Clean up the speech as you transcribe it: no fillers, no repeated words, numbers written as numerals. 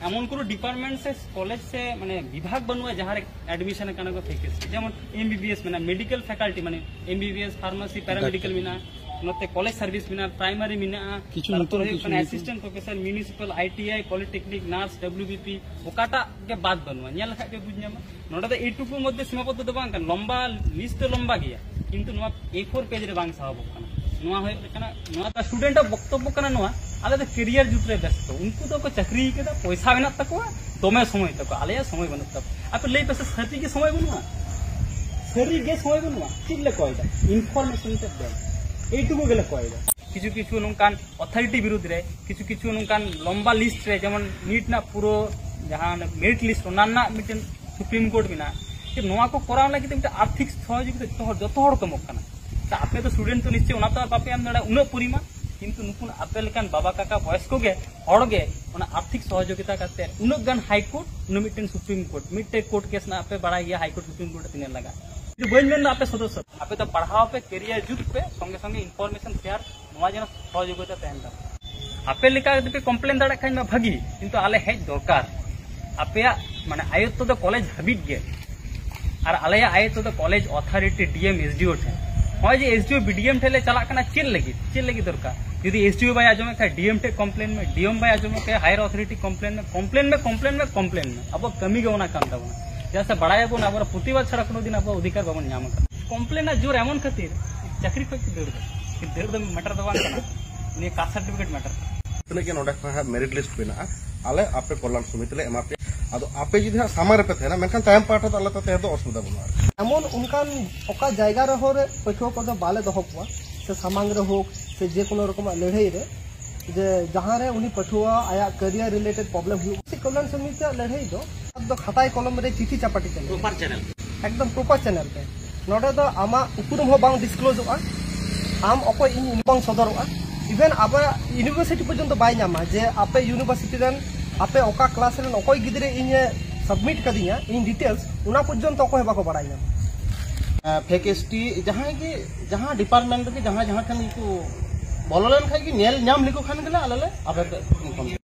एमन को डिपार्टमेंट से कॉलेज से माने विभाग बनवा जहाँ एडमिशन को फैकेंसी जेमन एमबीबीएस में मेडिकल फैकल्टी माने एमबीबीएस फार्मेसी पैरामेडिकल में नोते कॉलेज सर्विस में प्राइमरी में assistant professor municipal ITI polytechnic nurse WBP ओकाटा के बाद बनवा नेल लखा के बुझ नामा नोडे एटुकु मध्य सीमाबद्ध दो बांग लंबा लिस्ट तो लंबा गया किंतु नोआ A4 पेज रे बांग साहब कना नोआ होय कना नोआ स्टूडेंट बक्तव्य कना नोआ आले तो करियर जुट रे व्यस्त उनको तो चाकरी के पैसा मेना तक तमे समय तक आले समय बन तक आप ले पैसा सरी के समय बनवा सरी के समय बनवा चिल्ले कोइदा इनफॉरमेशन ते दे एटुकु गेले कोइदा किछु किछु नोकान अथॉरिटी विरुद्ध रे किछु किछु नोकान लंबा लिस्ट रे जेमन नीट ना पूरो जहां मेरिट लिस्ट नाना मिटन सुप्रीम कोर्ट बिना कि नोआ को कराव लागि ते आर्थिक सहयोग जतो हड़ कमक कना आपे तो स्टूडेंट तो निश्चय उना तो बापे आम उना परिमा किंतु नुकुन आपे लेकान बाबा काका वयस को गे हड़गे उना आर्थिक सहयोगिता करते उनक गान हाई कोर्ट उन मिटन सुप्रीम कोर्ट मिटे कोर्ट केस ना आपे बड़ा गया हाई कोर्ट सुप्रीम कोर्ट तिने लगा जो बन मेन आपे सदस्य आपे तो पढ़ाओ पे करियर जुट पे संगे संगे इनफॉरमेशन शेयर नोआ जन सहयोगिता तहन आपे लेका पे कंप्लेन दाड़ा खान में भागी किंतु आले हेज दरकार आपे माने आयत्त तो कॉलेज हाबिट गे और आले आयत्त तो कॉलेज अथॉरिटी डीएम एसडीओ थे होय जे एसडीओ बीडीएम ठेले चला कना चेल लगी दरकार यदि एसडीओ बाय आजमे का डीएम टे कंप्लेन में डीएम बाय आजमे का हायर अथॉरिटी कंप्लेन में अब कमी गवना काम दाबना जैसे बड़ाया बोन अब प्रतिवाद छड़ा कोनो दिन अब अधिकार बाबन नाम कंप्लेन जोर एमन खातिर चाकरी खो देड़ दम मैटर दवा ने कास्ट सर्टिफिकेट मैटर तने के नोडा खा मेरिट लिस्ट बेना आले आपे कल्याण समिति ले एमा पे आदो आपे जिदि सामार पे थे ना मेनखान टाइम पाठ तो आले ते तो असुविधा बना एमन उनकान ओका जायगा रे होरे पठो को दो बाले दहो को से सामांग रे हो से जे कोनो रकम लड़ाई रे जे जहां रे उनी पठुआ आया करियर रिलेटेड प्रॉब्लम हुई से कल्याण समिति लड़ाई दो खाताय कलम रे चिठी चापाटी चले प्रॉपर चैनल एकदम प्रॉपर चैनल पे नोडे दो आमा उपुरम हो बांग डिस्क्लोज होआ आम अको इन बांग सदरवा इवन अब यूनिवर्सिटी पर्यंत बाय नामा जे आपे यूनिवर्सिटी रन आपे ओका क्लास रन अकोय गिदरे इन सबमिट कदिया इन डिटेल्स उना पर्यंत अकोय बाको बड़ाय नामा फैकेल्टी जहां डिपार्टमेंट के जहां खान को बोलन खाई नेल नाम लिखो खान गेला आले आपे